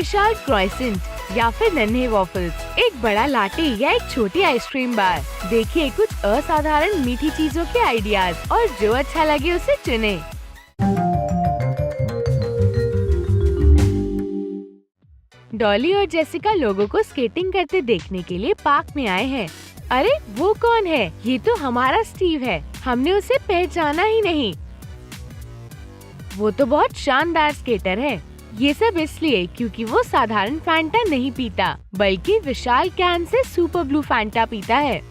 विशाल croissant या फिर नन्हे वॉफल्स, एक बड़ा लाटे या एक छोटी आइसक्रीम बार। देखिए कुछ असाधारण मीठी चीजों के आइडियाज और जो अच्छा लगे उसे चुने। डॉली और जेसिका लोगों को स्केटिंग करते देखने के लिए पार्क में आए हैं। अरे वो कौन है? ये तो हमारा स्टीव है। हमने उसे पहचाना ही नहीं। वो तो बहुत शानदार स्केटर है। ये सब इसलिए क्योंकि वो साधारण फैंटा नहीं पीता, बल्कि विशाल कैन से सुपर ब्लू फैंटा पीता है।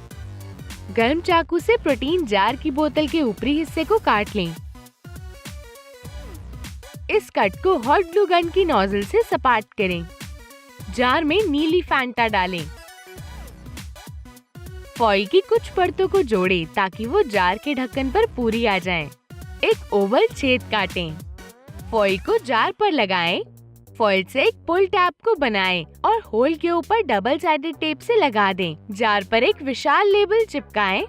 गर्म चाकू से प्रोटीन जार की बोतल के ऊपरी हिस्से को काट लें। इस कट को हॉट ग्लू गन की नोजल से सपाट करें। जार में नीली फैंटा डालें। फॉइल की कुछ परतों को जोड़ें ताकि वो जार के ढक्कन पर पूरी आ जाएं। एक ओवल छेद काटें। फॉइल को जार पर लगाएं। फॉइल से एक पुल टैप को बनाएं और होल के ऊपर डबल साइडेड टेप से लगा दें। जार पर एक विशाल लेबल चिपकाएं।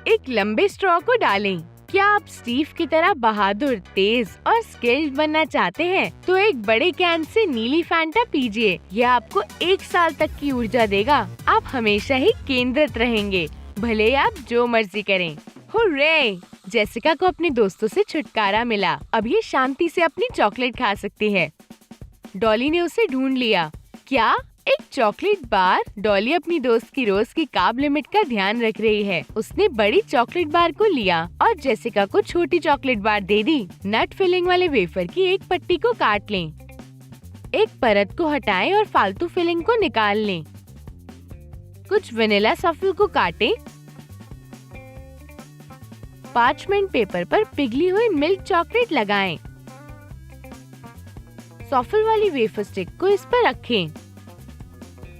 एक लंबे स्ट्रॉ को डालें। क्या आप स्टीव की तरह बहादुर, तेज और स्किल्ड बनना चाहते हैं? तो एक बड़े कैन से नीली फैंटा पीजिए। यह आपको 1 साल तक की ऊर्जा देगा। आप हमेशा ही केंद्रित रहेंगे, भले आप जो मर्जी करें। हुर्रे! जेसिका को अपने दोस्तों से छुटकारा मिला। अब ये शांति से अपनी चॉकलेट खा सकती है। डॉली ने उसे ढूंढ लिया। क्या? एक चॉकलेट बार? डॉली अपनी दोस्त की रोज की कार्ब लिमिट का ध्यान रख रही है। उसने बड़ी चॉकलेट बार को लिया और जेसिका को छोटी चॉकलेट बार दे दी। नट फिलिंग वाले वेफर की एक पट्टी को काट लें। एक परत को हटाएं और फालतू फिलिंग को निकाल लें। कुछ वेनिला सफल को काटें। पार्चमेंट पेपर पर पिघली हुई मिल्क चॉकलेट लगाएं। सॉफल वाली वेफर स्टिक को इस पर रखें।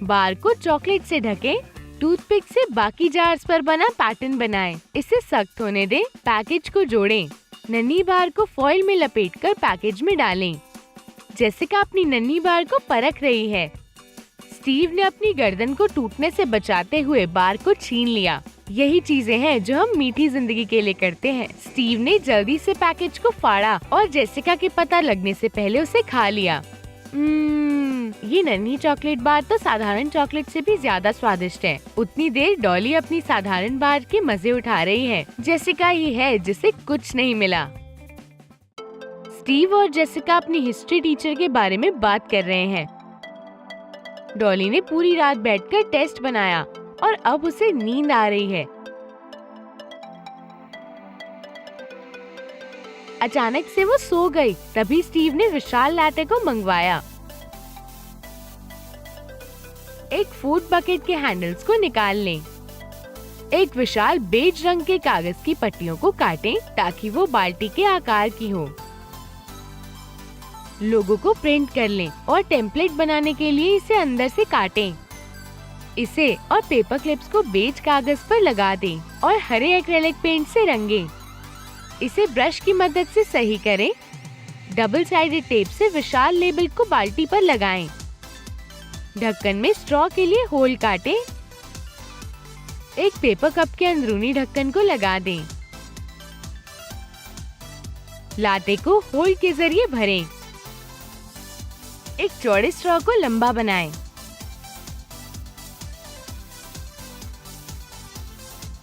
बार को चॉकलेट से ढकें। टूथपिक से बाकी जार्स पर बना पैटर्न बनाएं। इसे सख्त होने दें। पैकेज को जोड़ें। नन्ही बार को फॉइल में लपेटकर पैकेज में डालें। जेसिका अपनी नन्ही बार को परख रही है। स्टीव ने अपनी गर्दन को टूटने से बचाते हुए बार को छीन लिया। यही चीजें हैं जो हम मीठी जिंदगी के लिए करते हैं। स्टीव ने जल्दी से पैकेज को फाड़ा और जेसिका के पता लगने से पहले उसे खा लिया। ये नन्ही चॉकलेट बार तो साधारण चॉकलेट से भी ज्यादा स्वादिष्ट है। उतनी देर डॉली अपनी साधारण बार के मजे उठा रही है। जेसिका ही है जिसे कुछ नहीं मिला। स्टीव और जेसिका अपनी हिस्ट्री टीचर के बारे में बात कर रहे हैं। डॉली ने पूरी रात बैठकर टेस्ट बनाया और अब उसे नींद आ रही है। अचानक से वो सो गई। तभी स्टीव ने विशाल लाटे को मंगवाया। एक फूड बकेट के हैंडल्स को निकाल लें। एक विशाल बेज रंग के कागज की पट्टियों को काटें ताकि वो बाल्टी के आकार की हो। लोगो को प्रिंट कर लें और टेम्पलेट बनाने के लिए इसे अंदर से काटें। इसे और पेपर क्लिप्स को बेज कागज पर लगा दें और हरे एक्रेलिक पेंट से रंगें। इसे ब्रश की मदद से सही करें। डबल साइडेड टेप से विशाल लेबल को बाल्टी पर लगाएं। ढक्कन में स्ट्रॉ के लिए होल काटें। एक पेपर कप के अंदरूनी ढक्कन को लगा दें। लाटे को होल के जरिए भरें। एक चौड़े स्ट्रॉ को लंबा बनाएं।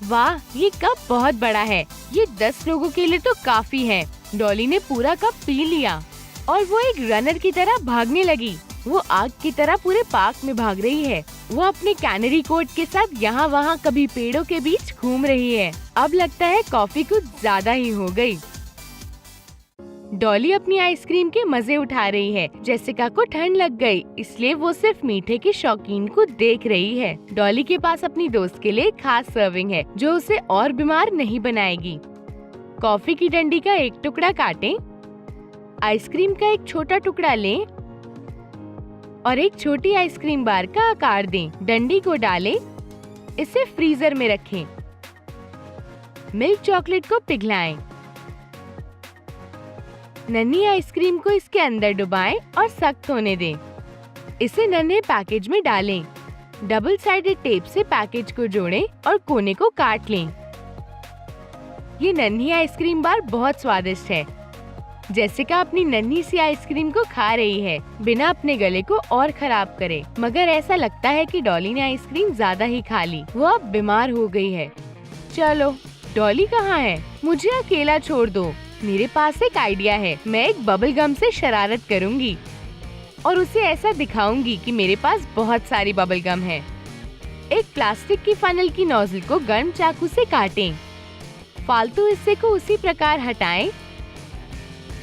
वाह, ये कप बहुत बड़ा है। ये 10 लोगों के लिए तो काफी है। डॉली ने पूरा कप पी लिया और वो एक रनर की तरह भागने लगी। वो आग की तरह पूरे पार्क में भाग रही है। वो अपने कैनरी कोट के साथ यहाँ वहाँ कभी पेड़ों के बीच घूम रही है। अब लगता है कॉफी कुछ ज्यादा ही हो गई। डॉली अपनी आइसक्रीम के मजे उठा रही है। जेसिका को ठंड लग गई, इसलिए वो सिर्फ मीठे के शौकीन को देख रही है। डॉली के पास अपनी दोस्त के लिए खास सर्विंग है जो उसे और बीमार नहीं बनाएगी। कॉफी की डंडी का एक टुकड़ा काटें। आइसक्रीम का एक छोटा टुकड़ा लें और एक छोटी आइसक्रीम बार का आकार दें। डंडी को डालें। इसे फ्रीजर में रखें। मिल्क चॉकलेट को पिघलाएं। नन्ही आइसक्रीम को इसके अंदर डुबाएं और सख्त होने दें। इसे नन्हे पैकेज में डालें। डबल साइडेड टेप से पैकेज को जोड़ें और कोने को काट लें। ये नन्ही आइसक्रीम बार बहुत स्वादिष्ट है। जेसिका अपनी नन्ही सी आइसक्रीम को खा रही है बिना अपने गले को और खराब करे, मगर ऐसा लगता है कि डॉली ने आइसक्रीम ज्यादा ही खा ली। वो अब बीमार हो गई है। चलो, डॉली कहाँ है? मुझे अकेला छोड़ दो। मेरे पास एक आइडिया है। मैं एक बबल गम से शरारत करूँगी और उसे ऐसा दिखाऊंगी कि मेरे पास बहुत सारी बबल गम है। एक प्लास्टिक की फनल की नोजल को गर्म चाकू से काटें। फालतू हिस्से को उसी प्रकार हटाएं।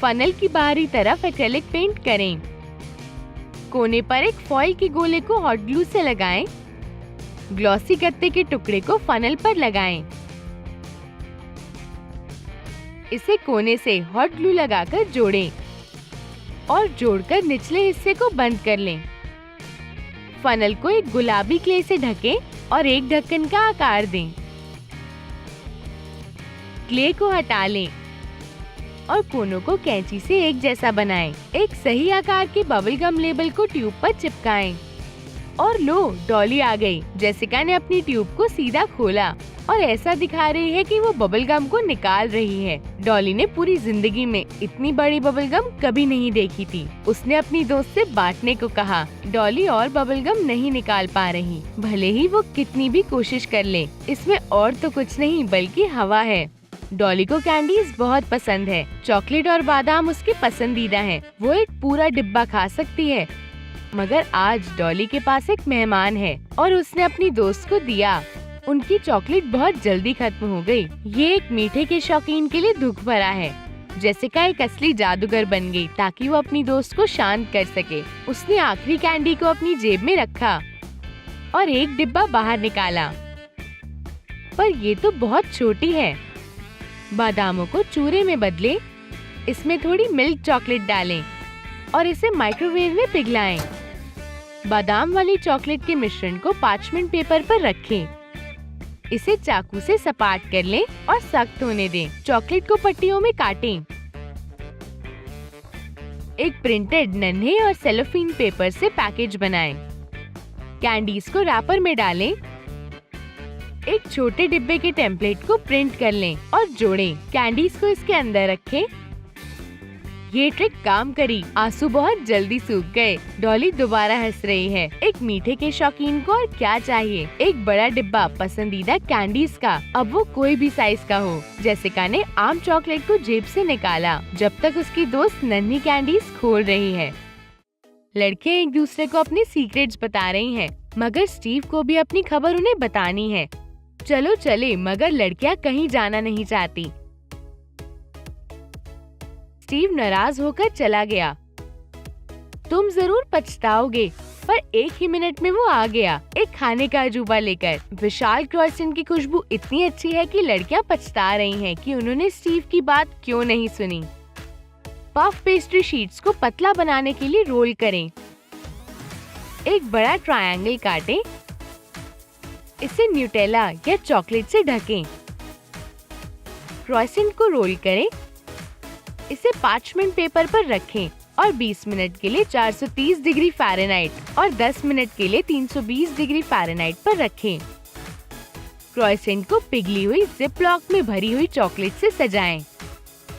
फनल की बाहरी तरफ एक्रेलिक पेंट करें। कोने पर एक फॉइल के गोले को हॉट ग्लू से लगाएं। ग्लॉसी गत्ते के टुकड़े को फनल पर लगाएं। इसे कोने से हॉट ग्लू लगाकर जोड़ें और जोड़कर निचले हिस्से को बंद कर लें। फनल को एक गुलाबी क्ले से ढकें और एक ढक्कन का आकार दें। क्ले को हटा लें और कोनों को कैंची से एक जैसा बनाएं। एक सही आकार के बबल गम लेबल को ट्यूब पर चिपकाएं। और लो, डॉली आ गई। जेसिका ने अपनी ट्यूब को सीधा खोला और ऐसा दिखा रही है कि वो बबल गम को निकाल रही है। डॉली ने पूरी जिंदगी में इतनी बड़ी बबल गम कभी नहीं देखी थी। उसने अपनी दोस्त से बांटने को कहा। डॉली और बबल गम नहीं निकाल पा रही, भले ही वो कितनी भी कोशिश कर ले। इसमें और तो कुछ नहीं बल्कि हवा है। डॉली को कैंडीज बहुत पसंद है। चॉकलेट और बादाम उसकी पसंदीदा हैं। वो एक पूरा डिब्बा खा सकती है। मगर आज डॉली के पास एक मेहमान है और उसने अपनी दोस्त को दिया। उनकी चॉकलेट बहुत जल्दी खत्म हो गई। ये एक मीठे के शौकीन के लिए दुख भरा है। जेसिका एक असली जादूगर बन गई ताकि वो अपनी दोस्त को शांत कर सके। उसने आखिरी कैंडी को अपनी जेब में रखा और एक डिब्बा बाहर निकाला। पर ये तो बहुत छोटी है। बादामों को चूरे में बदलें, इसमें थोड़ी मिल्क चॉकलेट डालें और इसे माइक्रोवेव में पिघलाएं। बादाम वाली चॉकलेट के मिश्रण को पार्चमेंट पेपर पर रखें। इसे चाकू से सपाट कर लें और सख्त होने दें। चॉकलेट को पट्टियों में काटें। एक प्रिंटेड नन्हे और सेलोफेन पेपर से पैकेज बनाएं। कैंडीज को रैपर में डालें। एक छोटे डिब्बे के टेम्पलेट को प्रिंट कर लें और जोड़ें। कैंडीज को इसके अंदर रखें। ये ट्रिक काम करी। आंसू बहुत जल्दी सूख गए। डॉली दोबारा हंस रही है। एक मीठे के शौकीन को और क्या चाहिए? एक बड़ा डिब्बा पसंदीदा कैंडीज का, अब वो कोई भी साइज का हो। जेसिका ने आम चॉकलेट को जेब से निकाला जब तक उसकी दोस्त नन्ही कैंडीज खोल रही है। लड़के एक दूसरे को अपने सीक्रेट्स बता रही हैं, मगर स्टीव को भी अपनी खबर उन्हें बतानी है। चलो चले, मगर लड़कियां कहीं जाना नहीं चाहती। स्टीव नाराज होकर चला गया। तुम जरूर पछताओगे। पर एक ही मिनट में वो आ गया, एक खाने का अजूबा लेकर। विशाल क्रॉइसेंट की खुशबू इतनी अच्छी है कि लड़कियां पछता रही हैं कि उन्होंने स्टीव की बात क्यों नहीं सुनी। पफ पेस्ट्री शीट्स को पतला बनाने के लिए रोल करें। एक बड़ा ट्रायंगल काटें। इसे न्यूटेला या चॉकलेट से ढकें। क्रॉइसेंट को रोल करें। इसे पार्चमेंट पेपर पर रखें और 20 मिनट के लिए 430 डिग्री फ़ारेनहाइट और 10 मिनट के लिए 320 डिग्री फ़ारेनहाइट पर रखें। क्रॉइसेंट को पिघली हुई जिप लॉक में भरी हुई चॉकलेट से सजाएं।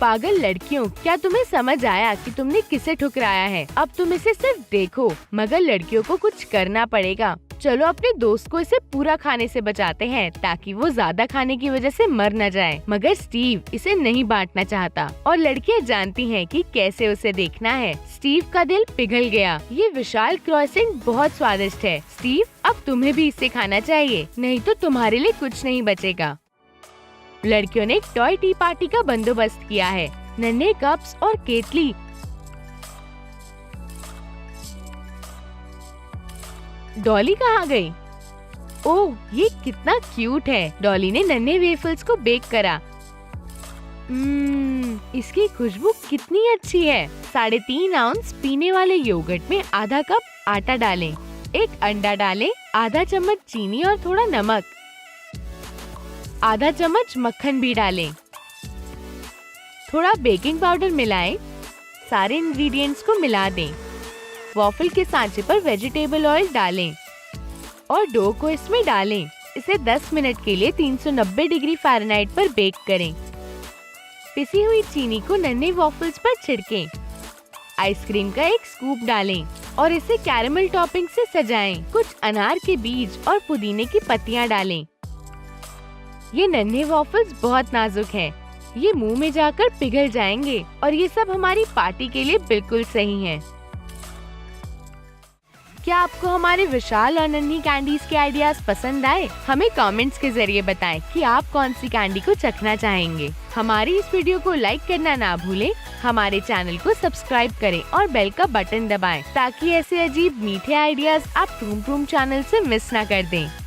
पागल लड़कियों, क्या तुम्हें समझ आया कि तुमने किसे ठुकराया है? अब तुम इसे सिर्फ देखो, मगर लड़कियों को कुछ करना पड़ेगा। चलो अपने दोस्त को इसे पूरा खाने से बचाते हैं ताकि वो ज्यादा खाने की वजह से मर न जाए। मगर स्टीव इसे नहीं बांटना चाहता और लड़कियां जानती हैं कि कैसे उसे देखना है। स्टीव का दिल पिघल गया। ये विशाल क्रॉइसेंट बहुत स्वादिष्ट है। स्टीव, अब तुम्हें भी इसे खाना चाहिए, नहीं तो तुम्हारे लिए कुछ नहीं बचेगा। लड़कियों ने एक टॉय टी पार्टी का बंदोबस्त किया है। नन्हे कप्स और केतली। डॉली कहाँ गई? ओह, ये कितना क्यूट है। डॉली ने नन्हे वेफल्स को बेक करा। इसकी खुशबू कितनी अच्छी है। 3.5 आउंस पीने वाले योगर्ट में आधा कप आटा डालें। एक अंडा डालें, आधा चम्मच चीनी और थोड़ा नमक। आधा चम्मच मक्खन भी डालें। थोड़ा बेकिंग पाउडर मिलाएं। सारे इंग्रेडिएंट्स को मिला दें। वॉफल के सांचे पर वेजिटेबल ऑयल डालें और डो को इसमें डालें। इसे 10 मिनट के लिए 390 डिग्री फ़ारेनहाइट पर बेक करें। पिसी हुई चीनी को नन्हे वॉफल्स पर छिड़कें। आइसक्रीम का एक स्कूप डालें और इसे कैरेमल टॉपिंग से सजाएं। कुछ अनार के बीज और पुदीने की पत्तियां डालें। ये नन्हे वॉफल्स बहुत नाजुक हैं। ये मुंह में जाकर पिघल जाएंगे और ये सब हमारी पार्टी के लिए बिल्कुल सही हैं। क्या आपको हमारे विशाल और नन्ही कैंडीज के आइडियाज पसंद आए? हमें कमेंट्स के जरिए बताएं कि आप कौन सी कैंडी को चखना चाहेंगे। हमारी इस वीडियो को लाइक करना ना भूलें। हमारे चैनल को सब्सक्राइब करें और बेल का बटन दबाएं ताकि ऐसे अजीब मीठे आइडियाज आप टूम टूम चैनल से मिस ना कर दें।